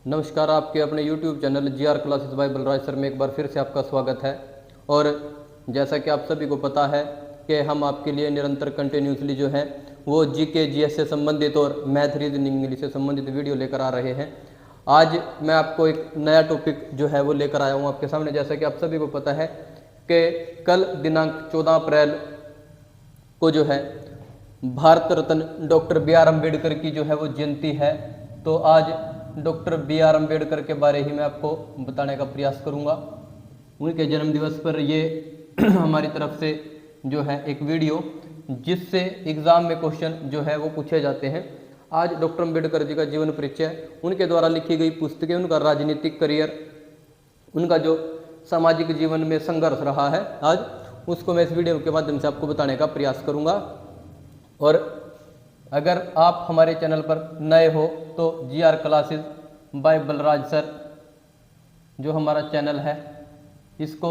नमस्कार, आपके अपने YouTube channel GR classes bye Balraj sir में एक बार फिर से आपका स्वागत है। और जैसा कि आप सभी को पता है कि हम आपके लिए निरंतर कंटिन्यूसली जो है वो GK GS से संबंधित और मैथ रीजनिंग इंग्लिश से संबंधित वीडियो लेकर आ रहे हैं। आज मैं आपको एक नया टॉपिक जो है वो लेकर आया हूँ आपके सामने। जैसा कि आप सभी को पता है कि कल दिनांक 14 अप्रैल को जो है भारत रत्न डॉक्टर BR अम्बेडकर की जो है वो जयंती है। तो आज डॉक्टर BR अम्बेडकर के बारे ही मैं आपको बताने का प्रयास करूंगा। उनके जन्म दिवस पर ये हमारी तरफ से जो है एक वीडियो जिससे एग्ज़ाम में क्वेश्चन जो है वो पूछे जाते हैं। आज डॉक्टर अम्बेडकर जी का जीवन परिचय, उनके द्वारा लिखी गई पुस्तकें, उनका राजनीतिक करियर, उनका जो सामाजिक जीवन में संघर्ष रहा है, आज उसको मैं इस वीडियो के माध्यम से आपको बताने का प्रयास करूंगा। और अगर आप हमारे चैनल पर नए हो तो GR classes bye Balraj sir जो हमारा चैनल है इसको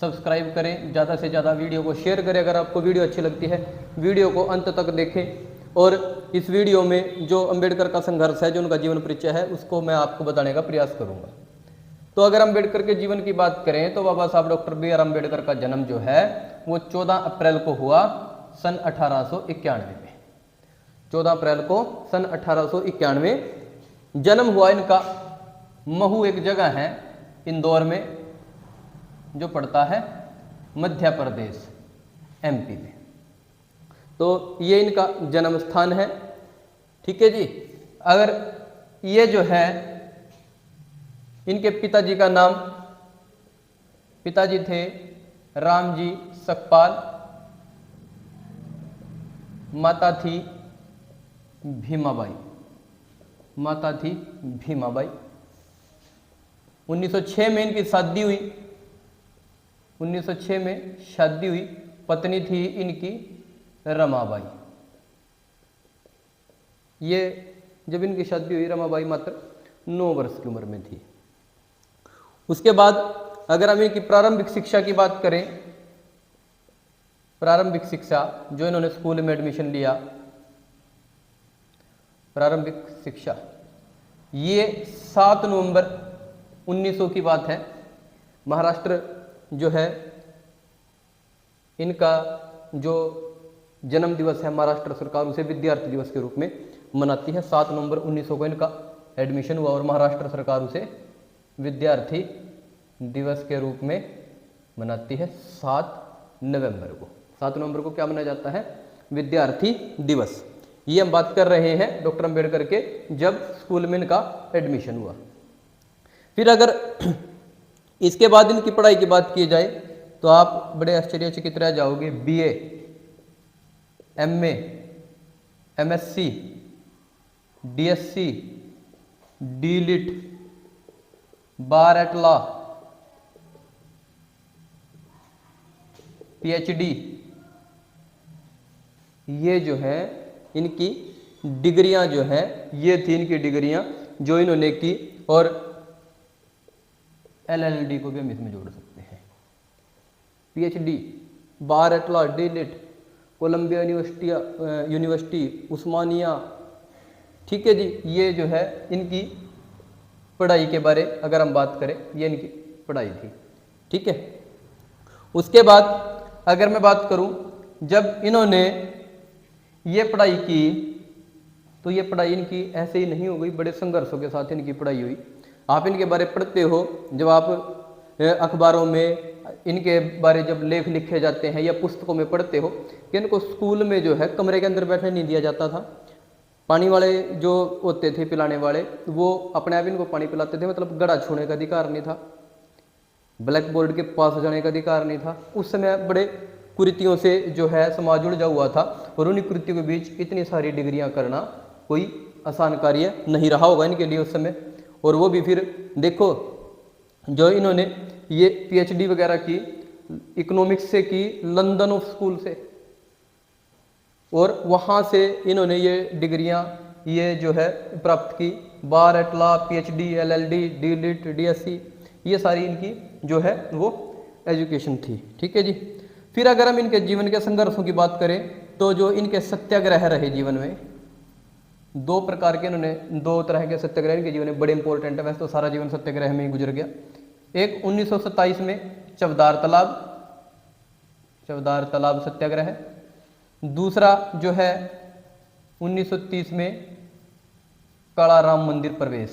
सब्सक्राइब करें, ज़्यादा से ज़्यादा वीडियो को शेयर करें। अगर आपको वीडियो अच्छी लगती है वीडियो को अंत तक देखें। और इस वीडियो में जो अम्बेडकर का संघर्ष है, जो उनका जीवन परिचय है, उसको मैं आपको बताने का प्रयास करूँगा। तो अगर अम्बेडकर के जीवन की बात करें तो बाबा साहब डॉक्टर BR अम्बेडकर का जन्म जो है वो 14 अप्रैल को हुआ सन 1891 में। 14 अप्रैल को सन 1891 जन्म हुआ इनका। महू एक जगह है इंदौर में जो पड़ता है मध्य प्रदेश MP में। तो ये इनका जन्म स्थान है। ठीक है जी। अगर ये जो है इनके पिताजी का नाम, पिताजी थे रामजी सकपाल, माता थी भीमाबाई, माता थी भीमाबाई। 1906 में इनकी शादी हुई, 1906 में शादी हुई। पत्नी थी इनकी रमाबाई। ये जब इनकी शादी हुई रमाबाई मात्र 9 वर्ष की उम्र में थी। उसके बाद अगर हम इनकी प्रारंभिक शिक्षा की बात करें, प्रारंभिक शिक्षा जो इन्होंने स्कूल में एडमिशन लिया, प्रारंभिक शिक्षा ये 7 नवंबर 1900 की बात है। महाराष्ट्र जो है इनका जो जन्म दिवस है महाराष्ट्र सरकार उसे विद्यार्थी दिवस के रूप में मनाती है। 7 नवंबर 1900 को इनका एडमिशन हुआ और महाराष्ट्र सरकार उसे विद्यार्थी दिवस के रूप में मनाती है 7 नवंबर को। 7 नवंबर को क्या मनाया जाता है? विद्यार्थी दिवस। ये हम बात कर रहे हैं डॉक्टर अम्बेडकर के जब स्कूल में इनका एडमिशन हुआ। फिर अगर इसके बाद इनकी पढ़ाई की बात की जाए तो आप बड़े आश्चर्यचकित रह जाओगे। BA, MA, MSc, DSc, DLit, bar at law, PhD, ये जो है इनकी डिग्रियां जो हैं, ये थी इनकी डिग्रियां जो इन्होंने की। और LLD को भी हम इसमें जोड़ सकते हैं। PhD, bar at law, DLit, Columbia university, Osmania. ठीक है जी। ये जो है इनकी पढ़ाई के बारे अगर हम बात करें, ये इनकी पढ़ाई थी। ठीक है। उसके बाद अगर मैं बात करूं, जब इन्होंने ये पढ़ाई की तो ये पढ़ाई इनकी ऐसे ही नहीं हो गई, बड़े संघर्षों के साथ इनकी पढ़ाई हुई। आप इनके बारे पढ़ते हो, जब आप अखबारों में इनके बारे जब लेख लिखे जाते हैं या पुस्तकों में पढ़ते हो कि इनको स्कूल में जो है कमरे के अंदर बैठने नहीं दिया जाता था। पानी वाले जो होते थे पिलाने वाले, वो अपने आप इनको पानी पिलाते थे, मतलब गड़ा छूने का अधिकार नहीं था, ब्लैक बोर्ड के पास जाने का अधिकार नहीं था। उस समय बड़े कुरीतियों से जो है समाज उलझा हुआ था और उन्हीं कुरीतियों के बीच इतनी सारी डिग्रियां करना कोई आसान कार्य नहीं रहा होगा इनके लिए उस समय। और वो भी फिर देखो, जो इन्होंने ये PhD वगैरह की इकोनॉमिक्स से की, लंदन ऑफ स्कूल से, और वहाँ से इन्होंने ये डिग्रियां ये जो है प्राप्त की। Bar at law, PhD, LLD, DLit, DSc, ये सारी इनकी जो है वो एजुकेशन थी। ठीक है जी। फिर अगर हम इनके जीवन के संघर्षों की बात करें तो जो इनके सत्याग्रह रहे जीवन में, दो प्रकार के इन्होंने, दो तरह के सत्याग्रह इनके जीवन में बड़े इंपॉर्टेंट है। वैसे तो सारा जीवन सत्याग्रह में ही गुजर गया। एक 1927 में चवदार तालाब सत्याग्रह है। दूसरा जो है 1930 में कालाराम मंदिर प्रवेश।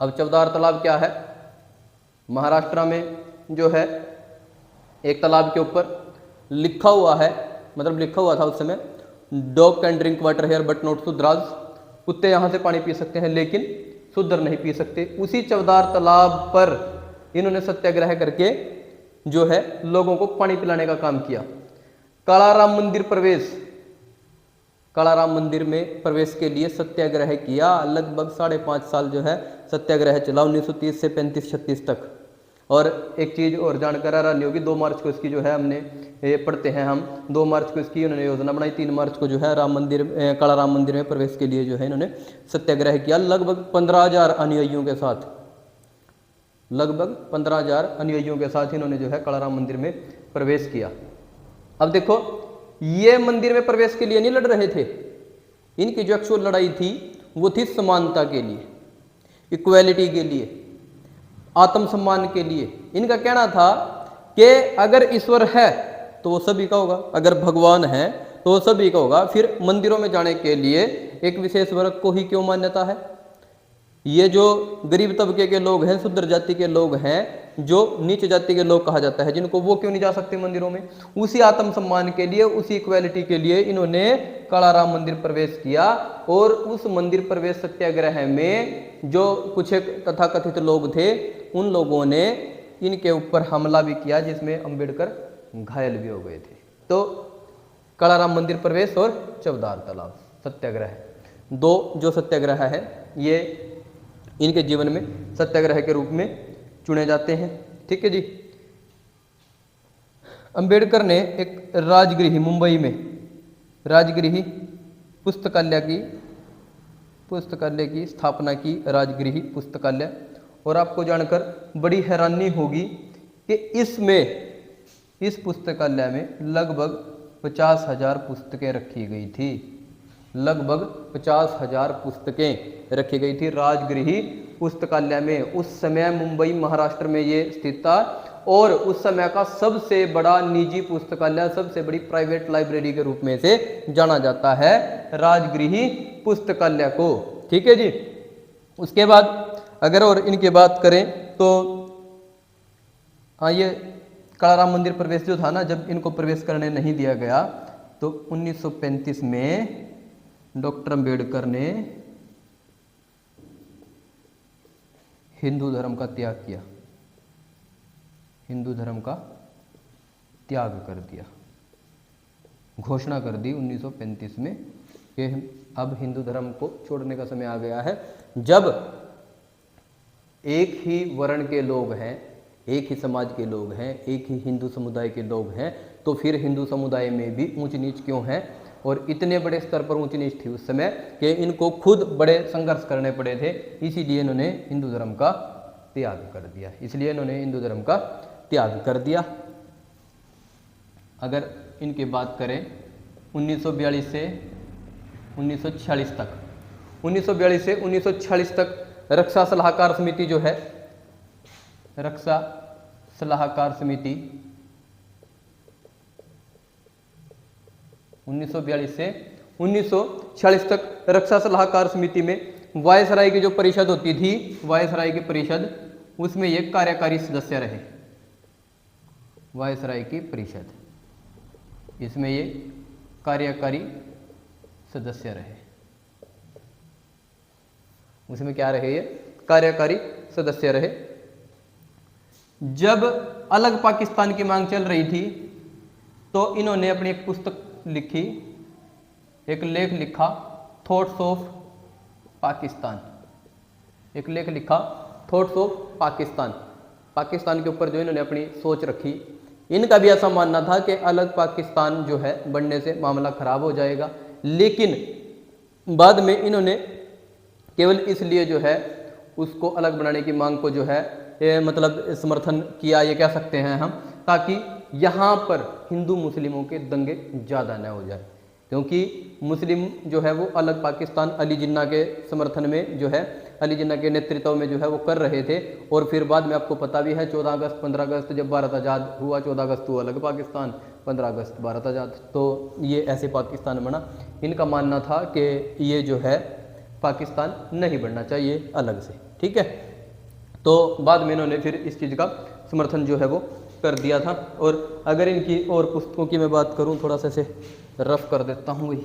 अब चवदार तालाब क्या है? महाराष्ट्र में जो है एक तालाब के ऊपर लिखा हुआ है, मतलब लिखा हुआ था उस समय, dog can drink water hair but not Shudras, कुत्ते यहाँ से पानी पी सकते हैं लेकिन शुद्ध नहीं पी सकते। उसी चवदार तालाब पर इन्होंने सत्याग्रह करके जो है लोगों को पानी पिलाने का काम किया। कालाराम मंदिर प्रवेश, कालाराम मंदिर में प्रवेश के लिए सत्याग्रह किया। लगभग 5.5 साल जो है सत्याग्रह चला, 1930 से 35-36 तक। और एक चीज़ और जानकर हैरानी होगी, 2 मार्च को इसकी जो है हमने ये पढ़ते हैं हम, 2 मार्च को इसकी उन्होंने योजना बनाई, 3 मार्च को जो है कालाराम मंदिर में प्रवेश के लिए जो है इन्होंने सत्याग्रह किया। लगभग 15,000 अनुयायियों के साथ, लगभग 15,000 अनुयायियों के साथ इन्होंने जो है कालाराम मंदिर में प्रवेश किया। अब देखो, ये मंदिर में प्रवेश के लिए नहीं लड़ रहे थे, इनकी जो एक्चुअल लड़ाई थी वो थी समानता के लिए, इक्वालिटी के लिए, आत्मसम्मान के लिए। इनका कहना था कि अगर ईश्वर है तो वो सभी का होगा, अगर भगवान है तो वो सभी का होगा, फिर मंदिरों में जाने के लिए एक विशेष वर्ग को ही क्यों मान्यता है? ये जो गरीब तबके के लोग हैं, शूद्र जाति के लोग हैं, जो नीच जाति के लोग कहा जाता है, जिनको, वो क्यों नहीं जा सकते मंदिरों में? उसी आत्मसम्मान के लिए, उसी इक्वालिटी के लिए इन्होंने कालाराम मंदिर प्रवेश किया। और उस मंदिर प्रवेश सत्याग्रह में जो कुछ एक तथाकथित लोग थे, उन लोगों ने इनके ऊपर हमला भी किया, जिसमें अंबेडकर घायल भी हो गए थे। तो कालाराम मंदिर प्रवेश और चवदार तालाब सत्याग्रह, 2 जो सत्याग्रह है ये इनके जीवन में सत्याग्रह के रूप में चुने जाते हैं। ठीक है जी। अंबेडकर ने एक राजगृह, मुंबई में राजगृह पुस्तकालय की स्थापना की, राजगृह पुस्तकालय। और आपको जानकर बड़ी हैरानी होगी कि इस पुस्तकालय में लगभग 50,000 पुस्तकें रखी गई थी, लगभग 50,000 पुस्तकें रखी गई थी राजगृह पुस्तकालय में। उस समय मुंबई महाराष्ट्र में ये स्थित था और उस समय का सबसे बड़ा निजी पुस्तकालय, सबसे बड़ी प्राइवेट लाइब्रेरी के रूप में से जाना जाता है राजगृह पुस्तकालय को। ठीक है जी। उसके बाद अगर और इनकी बात करें तो हाँ, ये कालाराम मंदिर प्रवेश जो था ना, जब इनको प्रवेश करने नहीं दिया गया तो 1935 में डॉक्टर अंबेडकर ने हिंदू धर्म का त्याग किया, हिंदू धर्म का त्याग कर दिया, घोषणा कर दी 1935 में कि अब हिंदू धर्म को छोड़ने का समय आ गया है। जब एक ही वर्ण के लोग हैं, एक ही समाज के लोग हैं, एक ही हिंदू समुदाय के लोग हैं, तो फिर हिंदू समुदाय में भी ऊंच नीच क्यों है? और इतने बड़े स्तर पर ऊंच नीच थी उस समय कि इनको खुद बड़े संघर्ष करने पड़े थे, इसीलिए इन्होंने हिंदू धर्म का त्याग कर दिया, इसलिए इन्होंने हिंदू धर्म का त्याग कर दिया। अगर इनकी बात करें 1942 से 1946 तक, 1942 से 1946 तक रक्षा सलाहकार समिति जो है, रक्षा सलाहकार समिति 1942 से 1946 तक रक्षा सलाहकार समिति में वायसराय की जो परिषद होती थी, वायसराय की परिषद, उसमें ये कार्यकारी सदस्य रहे। वायसराय की परिषद, इसमें ये कार्यकारी सदस्य रहे, उसमें क्या रहे? ये कार्यकारी सदस्य रहे। जब अलग पाकिस्तान की मांग चल रही थी तो इन्होंने अपनी एक पुस्तक लिखी, एक लेख लिखा, थॉट्स ऑफ पाकिस्तान, एक लेख लिखा थॉट्स ऑफ पाकिस्तान, पाकिस्तान के ऊपर जो इन्होंने अपनी सोच रखी। इनका भी ऐसा मानना था कि अलग पाकिस्तान जो है बनने से मामला खराब हो जाएगा, लेकिन बाद में इन्होंने केवल इसलिए जो है उसको अलग बनाने की मांग को जो है मतलब समर्थन किया, ये कह सकते हैं हम, ताकि यहाँ पर हिंदू मुस्लिमों के दंगे ज़्यादा न हो जाए, क्योंकि मुस्लिम जो है वो अलग पाकिस्तान अली जिन्ना के समर्थन में जो है, अली जिन्ना के नेतृत्व में जो है वो कर रहे थे। और फिर बाद में आपको पता भी है 14 अगस्त 15 अगस्त जब भारत आज़ाद हुआ, 14 अगस्त हुआ अलग पाकिस्तान, 15 अगस्त भारत आज़ाद, तो ये ऐसे पाकिस्तान बना। इनका मानना था कि ये जो है पाकिस्तान नहीं बनना चाहिए अलग से, ठीक है। तो बाद में इन्होंने फिर इस चीज़ का समर्थन जो है वो कर दिया था। और अगर इनकी और पुस्तकों की मैं बात करूं, थोड़ा सा इसे रफ कर देता हूं भाई।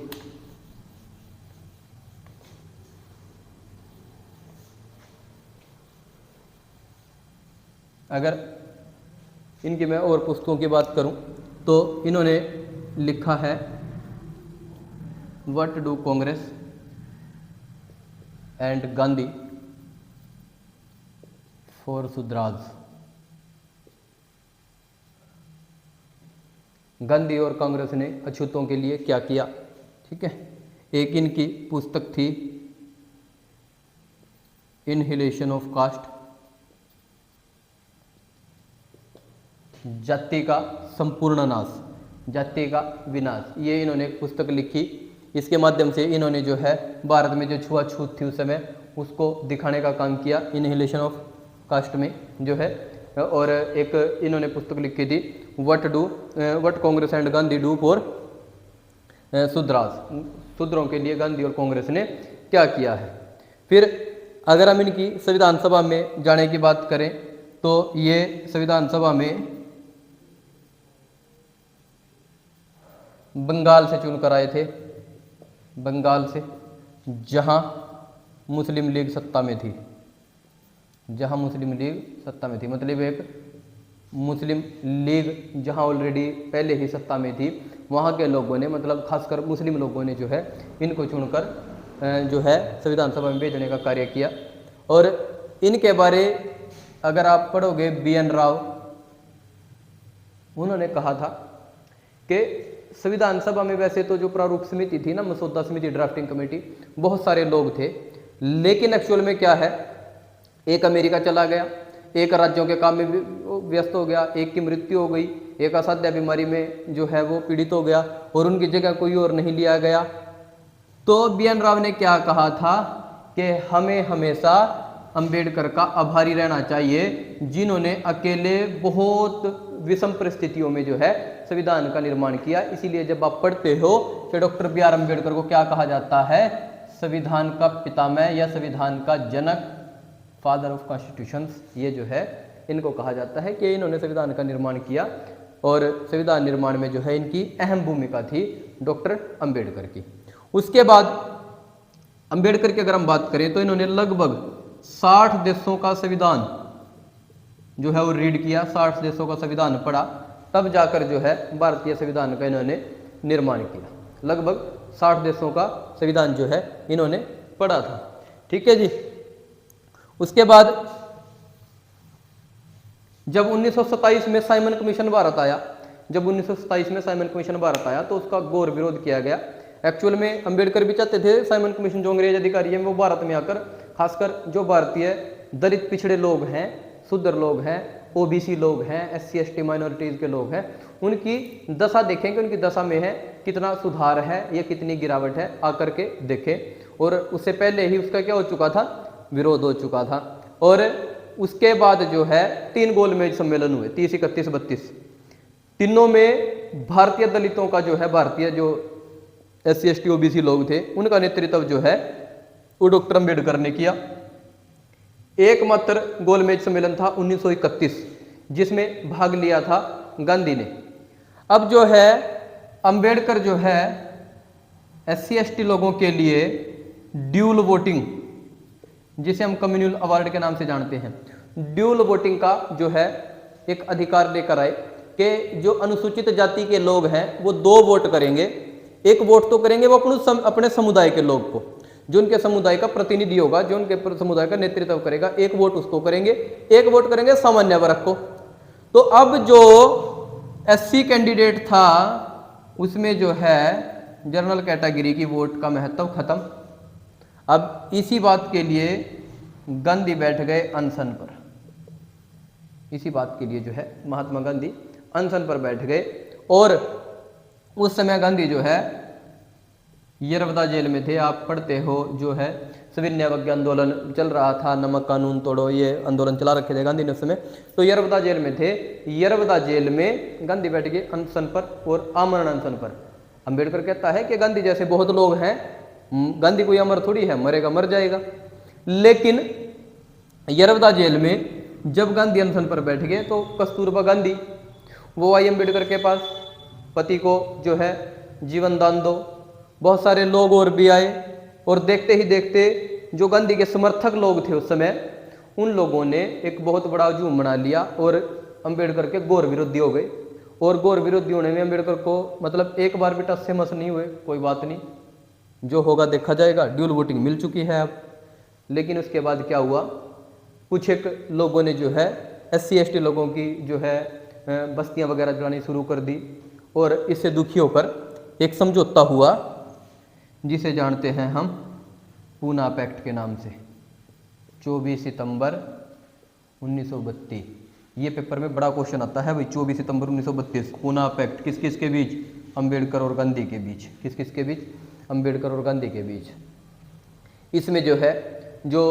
अगर इनकी मैं और पुस्तकों की बात करूं तो इन्होंने लिखा है what do Congress and Gandhi for सुधराज। गांधी और कांग्रेस ने अछूतों के लिए क्या किया, ठीक है। एक इनकी पुस्तक थी इनहिलेशन ऑफ कास्ट, जाति का संपूर्ण नाश, जाति का विनाश, ये इन्होंने एक पुस्तक लिखी। इसके माध्यम से इन्होंने जो है भारत में जो छुआछूत थी उस समय उसको दिखाने का काम किया इनहिलेशन ऑफ कास्ट में जो है। और एक इन्होंने पुस्तक लिखी थी what Congress and Gandhi do for सुधराज, शूद्रों के लिए गांधी और कांग्रेस ने क्या किया है। फिर अगर हम इनकी संविधान सभा में जाने की बात करें तो ये संविधान सभा में बंगाल से चुनकर आए थे, बंगाल से, जहां मुस्लिम लीग सत्ता में थी, जहां मुस्लिम लीग सत्ता में थी, मतलब एक मुस्लिम लीग जहां ऑलरेडी पहले ही सत्ता में थी, वहां के लोगों ने, मतलब खासकर मुस्लिम लोगों ने जो है इनको चुनकर जो है संविधान सभा में भेजने का कार्य किया। और इनके बारे अगर आप पढ़ोगे BN राव, उन्होंने कहा था कि संविधान सभा में वैसे तो जो प्रारूप समिति थी ना, मसौदा समिति, ड्राफ्टिंग कमेटी, बहुत सारे लोग थे, लेकिन एक्चुअल में क्या है, एक अमेरिका चला गया, एक राज्यों के काम में व्यस्त हो गया, एक की मृत्यु हो गई, एक असाध्य बीमारी में जो है वो पीड़ित हो गया और उनकी जगह कोई और नहीं लिया गया। तो BN राव ने क्या कहा था कि हमें हमेशा अंबेडकर का आभारी रहना चाहिए, जिन्होंने अकेले बहुत विषम परिस्थितियों में जो है संविधान का निर्माण किया। इसीलिए जब आप पढ़ते हो कि डॉक्टर BR अम्बेडकर को क्या कहा जाता है, संविधान का पितामह या संविधान का जनक, फादर ऑफ कॉन्स्टिट्यूशंस, ये जो है इनको कहा जाता है कि इन्होंने संविधान का निर्माण किया। और संविधान निर्माण में जो है इनकी अहम भूमिका थी डॉक्टर अम्बेडकर की। उसके बाद अम्बेडकर की अगर हम बात करें तो इन्होंने लगभग 60 देशों का संविधान जो है वो रीड किया, 60 देशों का संविधान पढ़ा, तब जाकर जो है भारतीय संविधान का इन्होंने निर्माण किया। लगभग 60 देशों का संविधान जो है इन्होंने पढ़ा था, ठीक है जी। उसके बाद जब 1927 में साइमन कमीशन भारत आया, जब 1927 में साइमन कमीशन भारत आया तो उसका घोर विरोध किया गया। एक्चुअल में अम्बेडकर भी चाहते थे साइमन कमीशन जो अंग्रेज अधिकारी हैं वो भारत में आकर, खासकर जो भारतीय दलित पिछड़े लोग हैं, शूद्र लोग हैं, OBC लोग हैं, SC ST माइनॉरिटीज़ के लोग हैं, उनकी दशा देखेंगे, उनकी दशा में है कितना सुधार है या कितनी गिरावट है, आकर के देखें। और उससे पहले ही उसका क्या हो चुका था, विरोध हो चुका था। और उसके बाद जो है 3 गोलमेज सम्मेलन हुए, 30, 31, 32, तीनों में भारतीय दलितों का जो है, भारतीय जो SC ST OBC लोग थे उनका नेतृत्व जो है वो डॉक्टर अम्बेडकर ने किया। एकमात्र गोलमेज सम्मेलन था 1931 जिसमें भाग लिया था गांधी ने। अब जो है अम्बेडकर जो है SC ST लोगों के लिए ड्यूल वोटिंग, जिसे हम कम्युनल अवार्ड के नाम से जानते हैं, ड्यूल वोटिंग का जो है एक अधिकार लेकर आए कि जो अनुसूचित जाति के लोग हैं वो 2 वोट करेंगे। एक वोट तो करेंगे वो अपने समुदाय के लोग को, जो उनके समुदाय का प्रतिनिधि होगा, जो उनके समुदाय का नेतृत्व करेगा, एक वोट उसको करेंगे, एक वोट करेंगे सामान्य वर्ग को। तो अब जो SC कैंडिडेट था उसमें जो है जनरल कैटेगरी की वोट का महत्व खत्म। अब इसी बात के लिए गांधी बैठ गए अनशन पर, इसी बात के लिए जो है महात्मा गांधी अनशन पर बैठ गए। और उस समय गांधी जो है यरवदा जेल में थे। आप पढ़ते हो जो है सविनय अवज्ञा आंदोलन चल रहा था, नमक कानून तोड़ो, ये आंदोलन चला रखे थे गांधी ने उस समय। तो यरवदा जेल में थे। यरवदा जेल में गांधी बैठ गए अनशन पर और आमरण अनशन पर। अंबेडकर कहता है कि गांधी जैसे बहुत लोग हैं, गांधी कोई अमर थोड़ी है, मरेगा मर जाएगा। लेकिन यरवदा जेल में जब गांधी अनशन पर बैठ गए तो कस्तूरबा गांधी वो आई अंबेडकर के पास, पति को जो है जीवन दान दो। बहुत सारे लोग और भी आए और देखते ही देखते जो गांधी के समर्थक लोग थे उस समय, उन लोगों ने एक बहुत बड़ा हजूम बना लिया और अंबेडकर के घोर विरोधी हो गए। और घोर विरोधी होने में अंबेडकर को मतलब एक बार भी टस से मस नहीं हुए, कोई बात नहीं, जो होगा देखा जाएगा, ड्यूल वोटिंग मिल चुकी है अब। लेकिन उसके बाद क्या हुआ, कुछ एक लोगों ने जो है SC ST लोगों की जो है बस्तियां वगैरह जलानी शुरू कर दी। और इससे दुखी होकर एक समझौता हुआ जिसे जानते हैं हम पूना पैक्ट के नाम से, 24 सितंबर 1932। ये पेपर में बड़ा क्वेश्चन आता है भाई, 24 सितंबर 1932 पूना पैक्ट किस किस के बीच? अंबेडकर और गांधी के बीच। किस किस के बीच? अंबेडकर और गांधी के बीच। इसमें जो है जो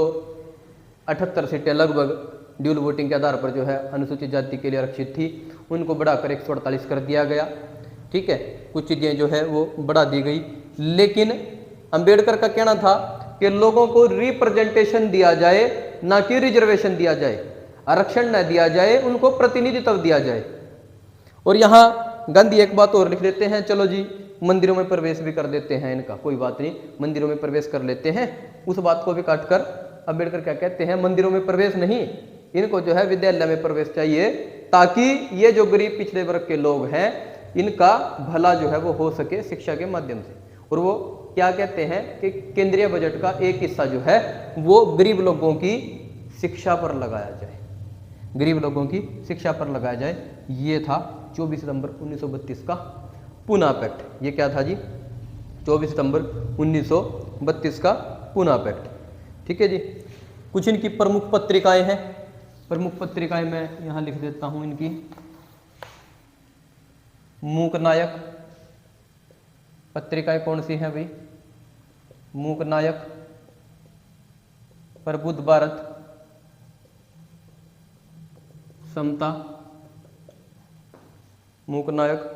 78 सीटें लगभग ड्यूल वोटिंग के आधार पर जो है अनुसूचित जाति के लिए आरक्षित थी, उनको बढ़ाकर 148 कर दिया गया। ठीक है, कुछ चीज़ें जो है वो बढ़ा दी गई। लेकिन अंबेडकर का कहना था कि लोगों को रिप्रेजेंटेशन दिया जाए, ना कि रिजर्वेशन दिया जाए, आरक्षण न दिया जाए, उनको प्रतिनिधित्व दिया जाए। और यहाँ गांधी एक बात और लिख देते हैं, चलो जी मंदिरों में प्रवेश भी कर देते हैं इनका, कोई बात नहीं, मंदिरों में प्रवेश कर लेते हैं। उस बात को भी काटकर अंबेडकर क्या कहते हैं, मंदिरों में प्रवेश नहीं, इनको जो है विद्यालय में प्रवेश चाहिए, ताकि ये जो गरीब पिछड़े वर्ग के लोग हैं इनका भला जो है वो हो सके शिक्षा के माध्यम से। और वो क्या कहते हैं कि केंद्रीय बजट का एक हिस्सा जो है वो गरीब लोगों की शिक्षा पर लगाया जाए, गरीब लोगों की शिक्षा पर लगाया जाए। ये था 24 सितंबर 1932 का पूना पैक्ट। ये क्या था जी? 24 सितंबर 1932 का पूना पैक्ट। ठीक है जी। कुछ इनकी प्रमुख पत्रिकाएं हैं, प्रमुख पत्रिकाएं मैं यहाँ लिख देता हूँ इनकी। मूक नायक पत्रिकाएं कौन सी हैं भाई? मूक नायक, प्रबुद्ध भारत, समता, मूक नायक,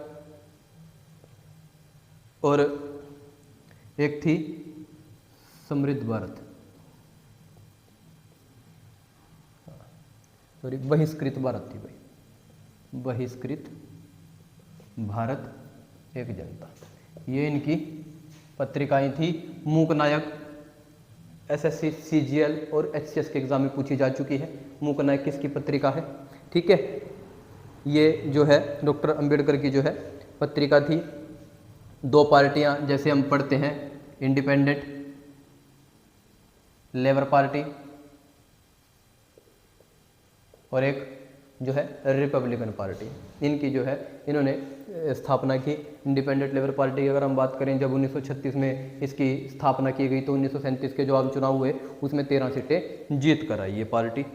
और एक थी समृद्ध भारत, सॉरी बहिष्कृत भारत थी भाई, बहिष्कृत भारत एक जनता। ये इनकी पत्रिकाएं थी। मूक नायक SSC CGL और HCS के एग्जाम में पूछी जा चुकी है। मूक नायक किसकी पत्रिका है? ठीक है, ये जो है डॉक्टर अंबेडकर की जो है पत्रिका थी। दो पार्टियां जैसे हम पढ़ते हैं, इंडिपेंडेंट लेबर पार्टी और एक जो है रिपब्लिकन पार्टी, इनकी जो है इन्होंने स्थापना की। इंडिपेंडेंट लेबर पार्टी की अगर हम बात करें, जब 1936 में इसकी स्थापना की गई तो 1937 के जो आम चुनाव हुए उसमें 13 सीटें जीत कर आई ये पार्टी,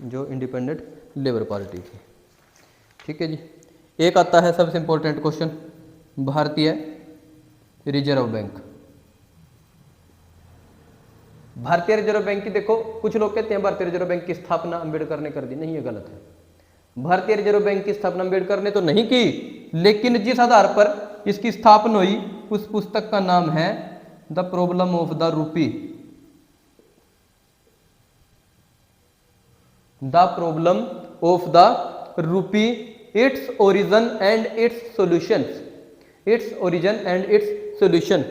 जो इंडिपेंडेंट लेबर पार्टी थी। ठीक है जी। एक आता है सबसे इंपॉर्टेंट क्वेश्चन, भारतीय रिजर्व बैंक। भारतीय रिजर्व बैंक की देखो, कुछ लोग कहते हैं भारतीय रिजर्व बैंक की स्थापना अंबेडकर ने कर दी, नहीं, ये गलत है। भारतीय रिजर्व बैंक की स्थापना अंबेडकर ने तो नहीं की, लेकिन जिस आधार पर इसकी स्थापना हुई उस पुस्तक का नाम है the problem of the rupee. The problem of the rupee, its origin and it's solutions, its origin and it's solution,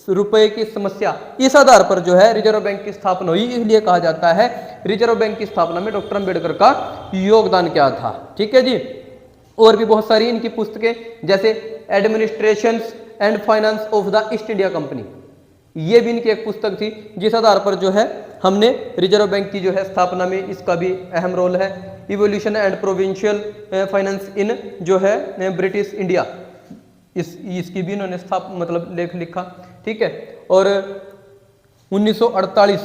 रुपए की समस्या। इस आधार पर जो है रिजर्व बैंक की स्थापना हुई, इसलिए कहा जाता है रिजर्व बैंक की स्थापना में डॉक्टर अंबेडकर का योगदान क्या था। ठीक है जी। और भी बहुत सारी इनकी पुस्तकें, जैसे administration and finance of the east India company, ये भी इनकी एक पुस्तक थी, जिस आधार पर जो है हमने रिजर्व बैंक की जो है स्थापना में इसका भी अहम रोल है। इवोल्यूशन एंड प्रोविंशियल फाइनेंस इन जो है ब्रिटिश इंडिया, इसकी भी इन्होंने मतलब लेख लिखा। ठीक है। और 1948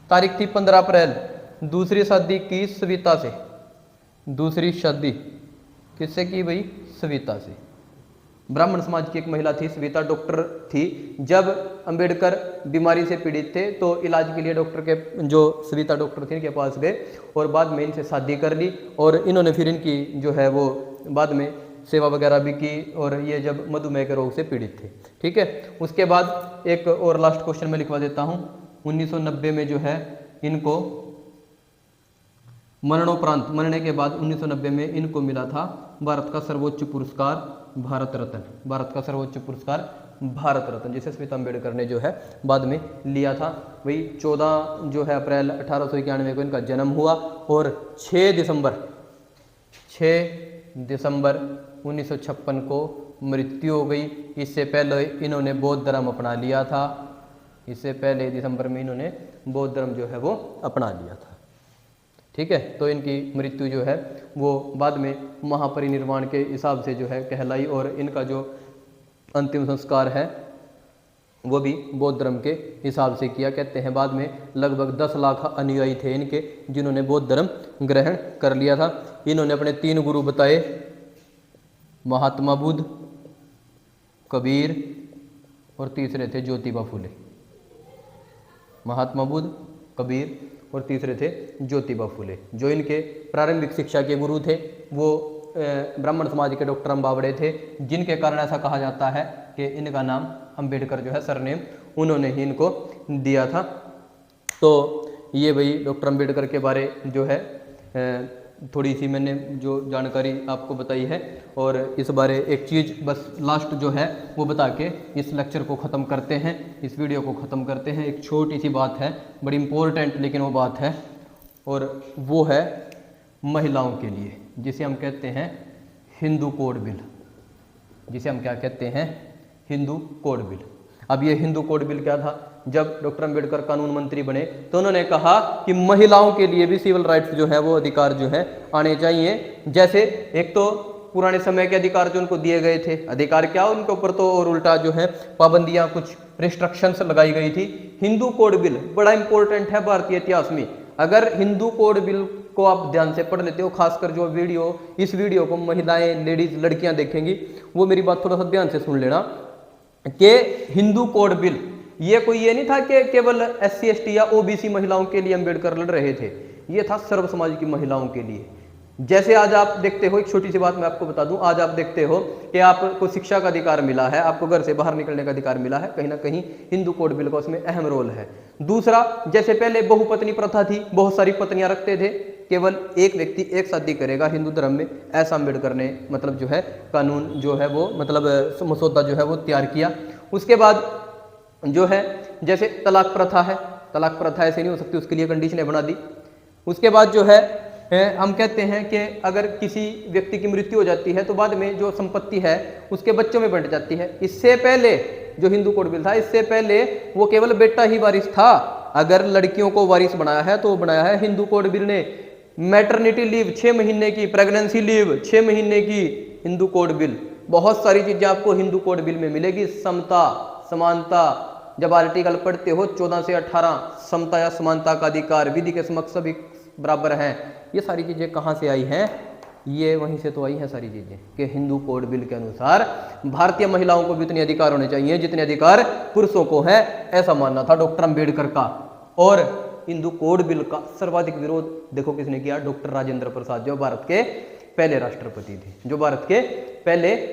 तारीख थी 15 अप्रैल दूसरी शादी की सविता से। दूसरी शादी किससे की भाई? सविता से। ब्राह्मण समाज की एक महिला थी सविता, डॉक्टर थी। जब अंबेडकर बीमारी से पीड़ित थे तो इलाज के लिए डॉक्टर के जो सविता डॉक्टर थी इनके पास गए और बाद में इनसे शादी कर ली और इन्होंने फिर इनकी जो है वो बाद में सेवा वगैरह भी की और ये जब मधुमेह के रोग से पीड़ित थे। ठीक है, उसके बाद एक और लास्ट क्वेश्चन में लिखवा देता हूँ। 1990 में जो है इनको मरणोपरांत, मरने के बाद 1990 में इनको मिला था भारत का सर्वोच्च पुरस्कार भारत रत्न। भारत का सर्वोच्च पुरस्कार भारत रत्न, जिसे स्मिता अम्बेडकर ने जो है बाद में लिया था। वही 14 जो है अप्रैल 1891 को इनका जन्म हुआ और 6 दिसंबर 1956 को मृत्यु हो गई। इससे पहले इन्होंने बौद्ध धर्म अपना लिया था। इससे पहले दिसंबर में इन्होंने बौद्ध धर्म जो है वो अपना लिया था। ठीक है, तो इनकी मृत्यु जो है वो बाद में महापरिनिर्वाण के हिसाब से जो है कहलाई और इनका जो अंतिम संस्कार है वो भी बौद्ध धर्म के हिसाब से किया। कहते हैं बाद में लगभग 10 लाख अनुयायी थे इनके जिन्होंने बौद्ध धर्म ग्रहण कर लिया था। इन्होंने अपने 3 गुरु बताए, महात्मा बुद्ध, कबीर और तीसरे थे ज्योतिबा फुले। महात्मा बुद्ध, कबीर और तीसरे थे ज्योतिबा फुले। जो इनके प्रारंभिक शिक्षा के गुरु थे वो ब्राह्मण समाज के डॉक्टर अम्बावड़े थे, जिनके कारण ऐसा कहा जाता है कि इनका नाम अंबेडकर जो है सरनेम उन्होंने ही इनको दिया था। तो ये भाई डॉक्टर अंबेडकर के बारे जो है थोड़ी सी मैंने जो जानकारी आपको बताई है। और इस बारे एक चीज़ बस लास्ट जो है वो बता के इस लेक्चर को ख़त्म करते हैं, इस वीडियो को ख़त्म करते हैं। एक छोटी सी बात है, बड़ी इम्पोर्टेंट लेकिन वो बात है, और वो है महिलाओं के लिए, जिसे हम कहते हैं हिंदू कोड बिल। जिसे हम क्या कहते हैं? Hindu code bill. अब ये हिंदू कोड बिल क्या था? जब डॉक्टर अंबेडकर कानून मंत्री बने तो उन्होंने कहा कि महिलाओं के लिए भी सिविल राइट्स जो है वो अधिकार जो है आने चाहिए। जैसे एक तो पुराने समय के अधिकार जो उनको दिए गए थे, अधिकार क्या उनके ऊपर तो और उल्टा जो है पाबंदियां, कुछ रिस्ट्रिक्शंस लगाई गई थी। हिंदू कोड बिल बड़ा इंपॉर्टेंट है भारतीय इतिहास में। अगर हिंदू कोड बिल को आप ध्यान से पढ़ लेते हो, खासकर जो इस वीडियो को महिलाएं, लेडीज, लड़कियां देखेंगी, वो मेरी बात थोड़ा सा ध्यान से सुन लेना कि हिंदू कोड बिल ये कोई ये नहीं था कि केवल SC ST या OBC महिलाओं के लिए अंबेडकर लड़ रहे थे, ये था सर्व समाज की महिलाओं के लिए। जैसे आज आप देखते हो, एक छोटी सी बात मैं आपको बता दूं, आज आप देखते हो कि आपको शिक्षा का अधिकार मिला है, आपको घर से बाहर निकलने का अधिकार मिला है, कहीं ना कहीं हिंदू कोड बिल का उसमें अहम रोल है। दूसरा, जैसे पहले बहुपत्नी प्रथा थी, बहुत सारी पत्नियां रखते थे, केवल एक व्यक्ति एक शादी करेगा हिंदू धर्म में, ऐसा अंबेडकर ने मतलब जो है कानून जो है वो मतलब मसौदा जो है वो तैयार किया। उसके बाद जो है जैसे तलाक प्रथा है, तलाक प्रथा ऐसे नहीं हो सकती, उसके लिए कंडीशनें बना दी। उसके बाद जो है हम कहते हैं कि अगर किसी व्यक्ति की मृत्यु हो जाती है तो बाद में जो संपत्ति है उसके बच्चों में बंट जाती है। इससे पहले जो हिंदू कोड बिल था, इससे पहले वो केवल बेटा ही वारिस था। अगर लड़कियों को वारिस बनाया है तो बनाया है हिंदू कोड बिल ने। मैटरनिटी लीव 6 महीने की, प्रेगनेंसी लीव 6 महीने की, हिंदू कोड बिल। बहुत सारी चीजें आपको हिंदू कोड बिल में मिलेगी। समता, समानता, जब आर्टिकल पढ़ते हो 14 से 18, समता या समानता का अधिकार, विधि के समक्ष सभी बराबर हैं, ये सारी चीजें कहाँ से आई हैं? ये वहीं से तो आई हैं सारी चीजें कि हिंदू कोड बिल के अनुसार भारतीय महिलाओं को भी उतने अधिकार होने चाहिए जितने अधिकार पुरुषों को है, ऐसा मानना था डॉक्टर अंबेडकर का। और हिंदू कोड बिल का सर्वाधिक विरोध देखो किसने किया? डॉक्टर राजेंद्र प्रसाद, जो भारत के पहले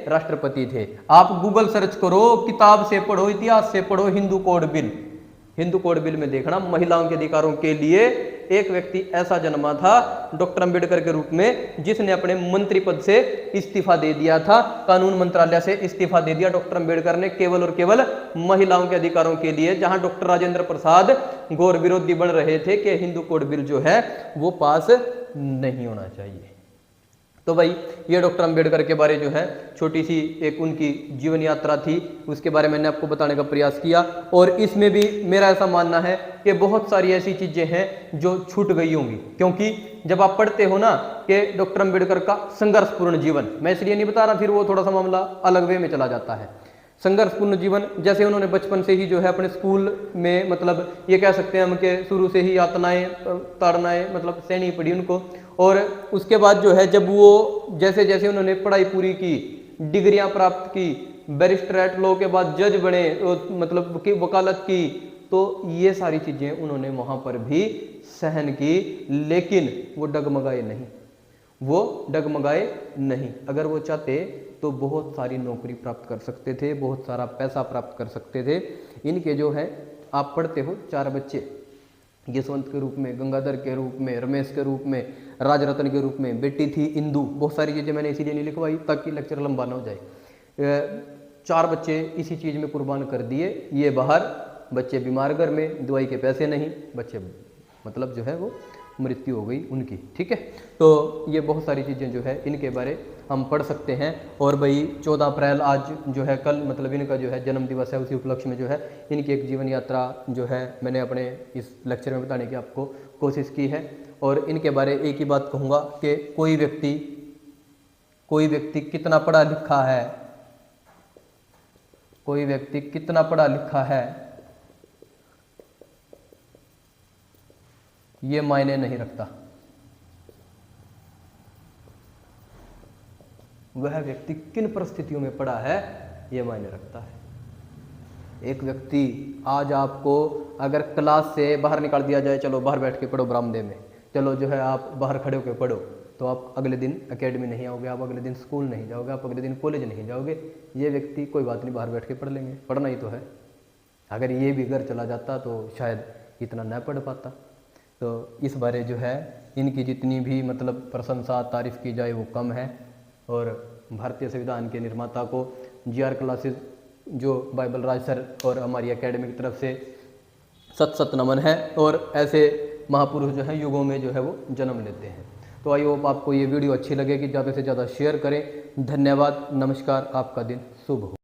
राष्ट्रपति थे। आप गूगल सर्च करो, किताब से पढ़ो, इतिहास से पढ़ो Hindu code bill. Hindu code bill में देखना महिलाओं के अधिकारों के लिए एक व्यक्ति ऐसा जन्मा था डॉक्टर अंबेडकर के रूप में, जिसने अपने मंत्री पद से इस्तीफा दे दिया था, कानून मंत्रालय से इस्तीफा दे दिया डॉक्टर अंबेडकर ने, केवल और केवल महिलाओं के अधिकारों के लिए। जहां डॉक्टर राजेंद्र प्रसाद घोर विरोधी बन रहे थे कि हिंदू कोड बिल जो है वो पास नहीं होना चाहिए। तो भाई ये डॉक्टर अंबेडकर के बारे जो है छोटी सी एक उनकी जीवन यात्रा थी, उसके बारे में मैंने आपको बताने का प्रयास किया। और इसमें भी मेरा ऐसा मानना है कि बहुत सारी ऐसी चीजें हैं जो छूट गई होंगी, क्योंकि जब आप पढ़ते हो ना कि डॉक्टर अंबेडकर का संघर्षपूर्ण जीवन, मैं इसलिए नहीं बता रहा, फिर वो थोड़ा सा मामला अलग वे में चला जाता है। संघर्षपूर्ण जीवन, जैसे उन्होंने बचपन से ही जो है अपने स्कूल में, मतलब ये कह सकते हैं हम कि शुरू से ही यातनाएं ताड़नाएं मतलब सहनी पड़ी उनको। और उसके बाद जो है जब वो जैसे जैसे उन्होंने पढ़ाई पूरी की, डिग्रियां प्राप्त की, बैरिस्टर एट लॉ के बाद जज बने, मतलब कि वकालत की, तो ये सारी चीज़ें उन्होंने वहाँ पर भी सहन की, लेकिन वो डगमगाए नहीं, वो डगमगाए नहीं। अगर वो चाहते तो बहुत सारी नौकरी प्राप्त कर सकते थे, बहुत सारा पैसा प्राप्त कर सकते थे। इनके जो है आप पढ़ते हो 4 बच्चे, यशवंत के रूप में, गंगाधर के रूप में, रमेश के रूप में, राजरत्न के रूप में, बेटी थी इंदु, बहुत सारी चीज़ें मैंने इसीलिए नहीं लिखवाई ताकि लेक्चर लंबा ना हो जाए। 4 बच्चे इसी चीज़ में कुर्बान कर दिए, ये बाहर, बच्चे बीमार घर में, दवाई के पैसे नहीं, बच्चे मतलब जो है वो मृत्यु हो गई उनकी। ठीक है, तो ये बहुत सारी चीज़ें जो है इनके बारे हम पढ़ सकते हैं। और भाई 14 अप्रैल आज जो है कल, मतलब इनका जो है जन्म दिवस है, उसी उपलक्ष्य में जो है इनकी एक जीवन यात्रा जो है मैंने अपने इस लेक्चर में बताने की आपको कोशिश की है। और इनके बारे एक ही बात कहूँगा कि कोई व्यक्ति कितना पढ़ा लिखा है, कोई व्यक्ति कितना पढ़ा लिखा है, ये मायने नहीं रखता। वह व्यक्ति किन परिस्थितियों में पढ़ा है ये मायने रखता है। एक व्यक्ति आज आपको अगर क्लास से बाहर निकाल दिया जाए, चलो बाहर बैठ के पढ़ो बरामदे में, चलो जो है आप बाहर खड़े होकर पढ़ो, तो आप अगले दिन एकेडमी नहीं आओगे, आप अगले दिन स्कूल नहीं जाओगे, आप अगले दिन कॉलेज नहीं जाओगे। ये व्यक्ति कोई बात नहीं, बाहर बैठ के पढ़ लेंगे, पढ़ना ही तो है। अगर ये भी घर चला जाता तो शायद इतना न पढ़ पाता। तो इस बारे जो है इनकी जितनी भी मतलब प्रशंसा तारीफ़ की जाए वो कम है। और भारतीय संविधान के निर्माता को GR क्लासेस जो बाइबल राज सर और हमारी एकेडमी की तरफ से सत नमन है। और ऐसे महापुरुष जो है युगों में जो है वो जन्म लेते हैं। तो आई होप आपको ये वीडियो अच्छी लगेगी, ज़्यादा से ज़्यादा शेयर करें। धन्यवाद, नमस्कार, आपका दिन शुभ हो।